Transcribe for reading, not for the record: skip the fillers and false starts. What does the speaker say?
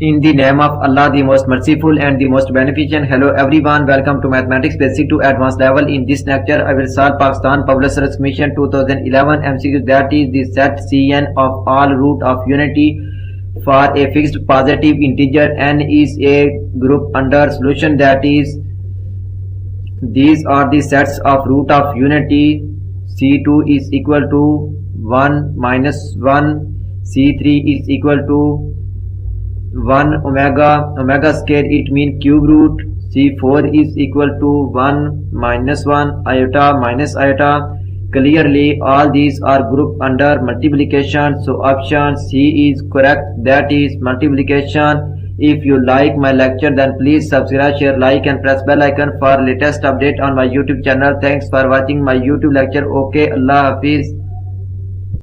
In the name of Allah, the most merciful and the most beneficent. Hello everyone, welcome to Mathematics Basic to Advanced Level. In this lecture, I will solve Pakistan Public Service Commission 2011 MCQ, that is the set Cn of all root of unity for a fixed positive integer n is a group under solution, that is these are the sets of root of unity. C2 is equal to 1 minus 1, C3 is equal to 1 omega square, it means cube root. C4 is equal to 1 minus 1 iota minus iota. Clearly all these are grouped under multiplication, so option C is correct, that is multiplication. If you like my lecture, then please subscribe, share, like and press bell icon for latest update on my YouTube channel. Thanks for watching my YouTube lecture. Okay, Allah Hafiz.